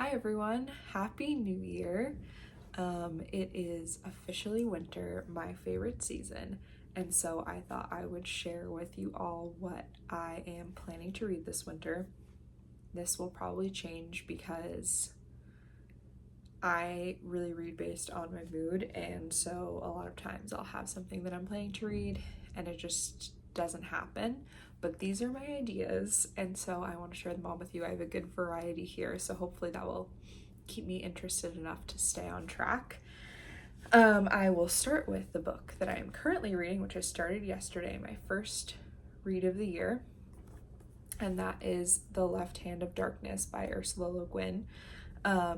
Hi everyone, Happy New Year. It is officially winter, my favorite season, and so I thought I would share with you all what I am planning to read this winter. This will probably change because I really read based on my mood, and so a lot of times I'll have something that I'm planning to read and it just doesn't happen. But these are my ideas, and so I want to share them all with you. I have a good variety here, so hopefully that will keep me interested enough to stay on track. I will start with the book that I am currently reading, which I started yesterday, my first read of the year, and that is The Left Hand of Darkness by Ursula Le Guin.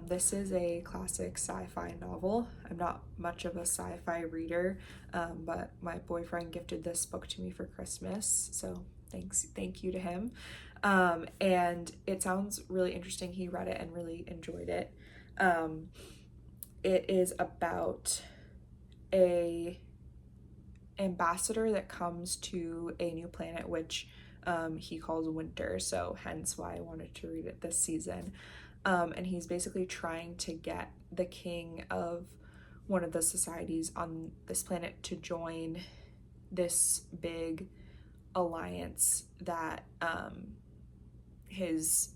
This is a classic sci-fi novel. I'm not much of a sci-fi reader, but my boyfriend gifted this book to me for Christmas, so thank you to him. And it sounds really interesting. He read it and really enjoyed it. It is about a ambassador that comes to a new planet, which he calls winter, so hence why I wanted to read it this season. And he's basically trying to get the king of one of the societies on this planet to join this big alliance that he's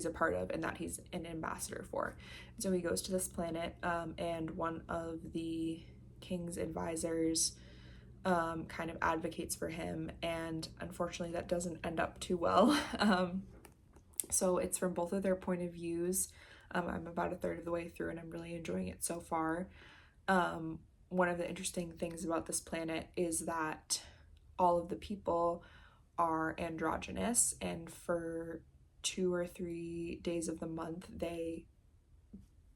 a part of and that he's an ambassador for. So he goes to this planet, and one of the king's advisors kind of advocates for him, and unfortunately that doesn't end up too well. So it's from both of their point of views. I'm about a third of the way through and I'm really enjoying it so far. One of the interesting things about this planet is that all of the people are androgynous, and for 2 or 3 days of the month they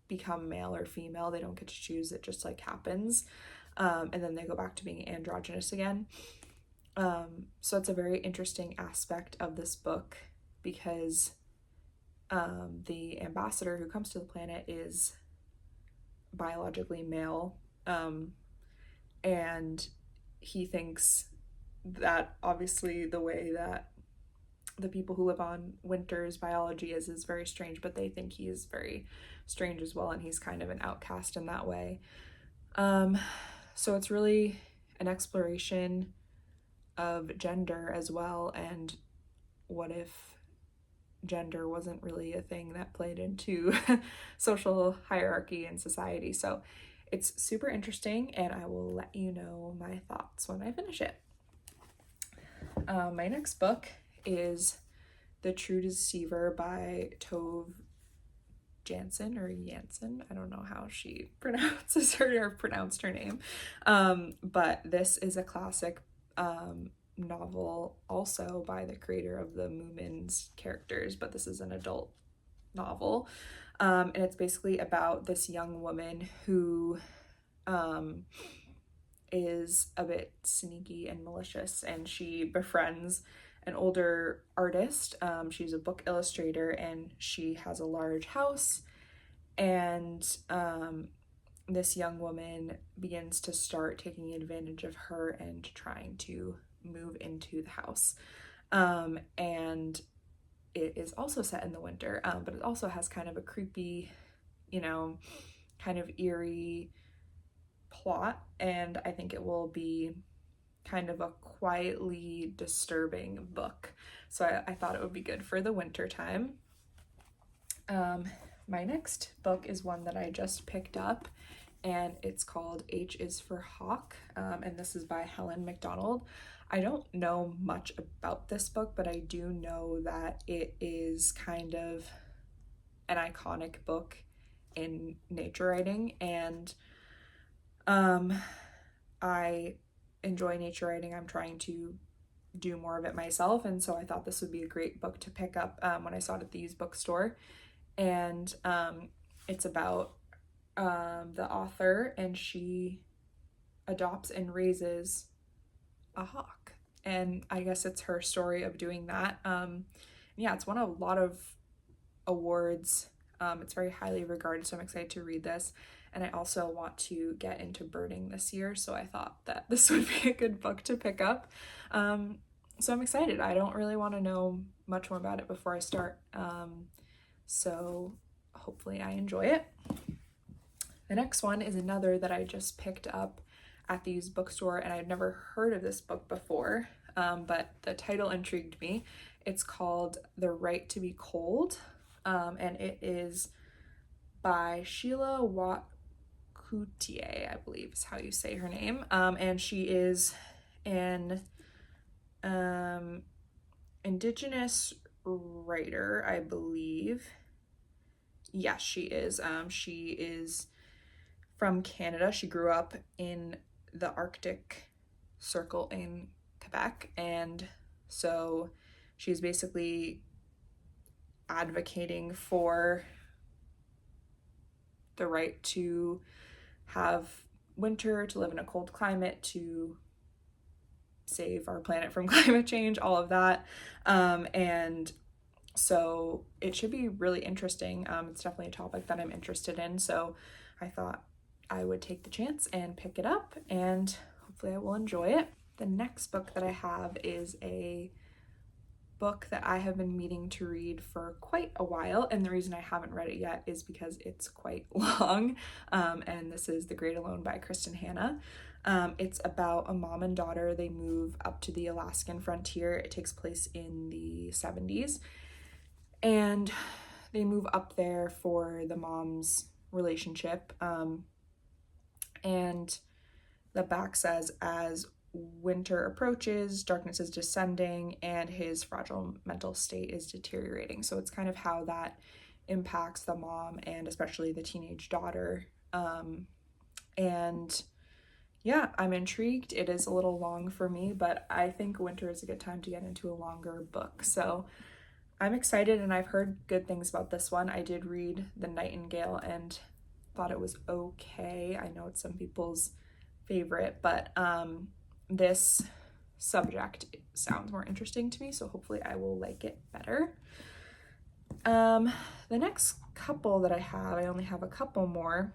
become male or female. They don't get to choose, it just like happens. And then they go back to being androgynous again. So it's a very interesting aspect of this book because the ambassador who comes to the planet is biologically male, and he thinks that obviously the way that the people who live on Winter's biology is very strange, but they think he is very strange as well, and he's kind of an outcast in that way. So it's really an exploration of gender as well, and what if gender wasn't really a thing that played into social hierarchy and society. So it's super interesting, and I will let you know my thoughts when I finish it. My next book is The True Deceiver by Tove Jansson or Jansson. I don't know how she pronounces her or pronounced her name. But this is a classic novel also by the creator of the Moomins characters, but this is an adult novel. And it's basically about this young woman who is a bit sneaky and malicious, and she befriends an older artist. She's a book illustrator, and she has a large house, and this young woman begins to start taking advantage of her and trying to move into the house. And it is also set in the winter, but it also has kind of a creepy, kind of eerie plot, and I think it will be kind of a quietly disturbing book. So I thought it would be good for the winter time. My next book is one that I just picked up, and it's called H is for Hawk, and this is by Helen MacDonald. I don't know much about this book, but I do know that it is kind of an iconic book in nature writing, and I enjoy nature writing. I'm trying to do more of it myself, and so I thought this would be a great book to pick up when I saw it at the used bookstore. And it's about the author, and she adopts and raises a hawk, and I guess it's her story of doing that. Yeah, it's won a lot of awards. It's very highly regarded, so I'm excited to read this. And I also want to get into birding this year, so I thought that this would be a good book to pick up. So I'm excited. I don't really want to know much more about it before I start. So hopefully I enjoy it. The next one is another that I just picked up at the used bookstore, and I'd never heard of this book before, but the title intrigued me. It's called The Right to Be Cold, and it is by Sheila Watt-Cloutier, I believe is how you say her name, and she is an Indigenous writer, I believe. Yes, she is. She is from Canada. She grew up in the Arctic Circle in Quebec, and so she's basically advocating for the right to have winter, to live in a cold climate, to save our planet from climate change, all of that. And so it should be really interesting. It's definitely a topic that I'm interested in, so I thought I would take the chance and pick it up, and hopefully I will enjoy it. The next book that I have is a book that I have been meaning to read for quite a while, and the reason I haven't read it yet is because it's quite long, and this is The Great Alone by Kristen. It's about a mom and daughter. They move up to the Alaskan frontier. It takes place in the 70s, and they move up there for the mom's relationship, and the back says, as winter approaches, darkness is descending, and his fragile mental state is deteriorating. So it's kind of how that impacts the mom and especially the teenage daughter. And yeah, I'm intrigued. It is a little long for me, but I think winter is a good time to get into a longer book. So I'm excited, and I've heard good things about this one. I did read The Nightingale and thought it was okay. I know it's some people's favorite, but this subject sounds more interesting to me, so hopefully I will like it better. The next couple that I have, I only have a couple more.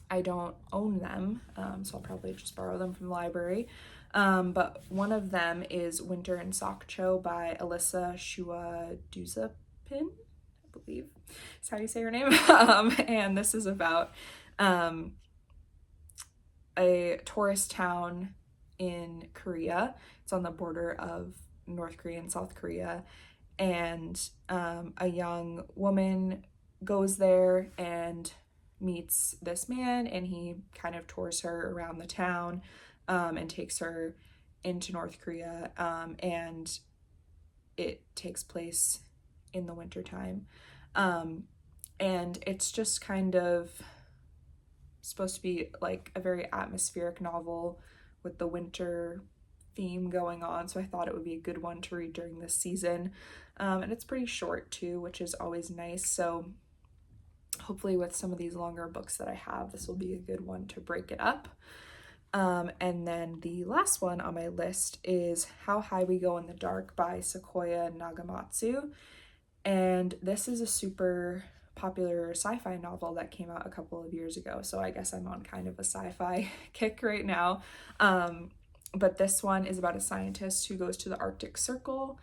I don't own them, so I'll probably just borrow them from the library. But one of them is Winter in Sokcho by Elisa Shua Dusapin, I believe is how you say her name. And this is about a tourist town in Korea. It's on the border of North Korea and South Korea, and a young woman goes there and meets this man, and he kind of tours her around the town, and takes her into North Korea, and it takes place in the winter time, and it's just kind of supposed to be like a very atmospheric novel with the winter theme going on, so I thought it would be a good one to read during this season. And it's pretty short too, which is always nice, so hopefully with some of these longer books that I have, this will be a good one to break it up. And then the last one on my list is How High We Go in the Dark by Sequoia Nagamatsu, and this is a super popular sci-fi novel that came out a couple of years ago, so I guess I'm on kind of a sci-fi kick right now. But this one is about a scientist who goes to the Arctic Circle,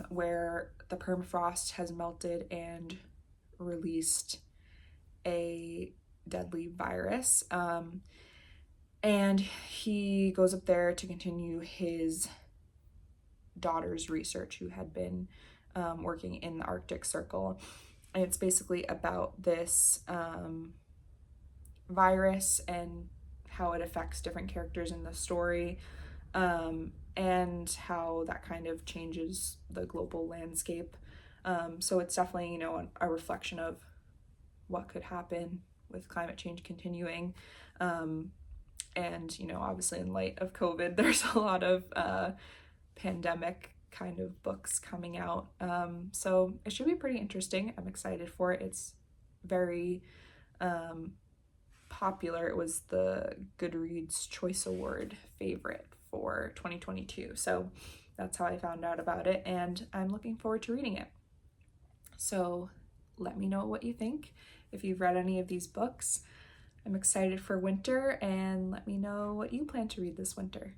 where the permafrost has melted and released a deadly virus, and he goes up there to continue his daughter's research, who had been working in the Arctic Circle. And it's basically about this virus and how it affects different characters in the story, and how that kind of changes the global landscape. So it's definitely, you know, a reflection of what could happen with climate change continuing. And, you know, obviously in light of COVID, there's a lot of pandemic kind of books coming out. So it should be pretty interesting. I'm excited for it. It's very popular. It was the Goodreads Choice Award favorite for 2022. So that's how I found out about it, and I'm looking forward to reading it. So let me know what you think if you've read any of these books. I'm excited for winter, and let me know what you plan to read this winter.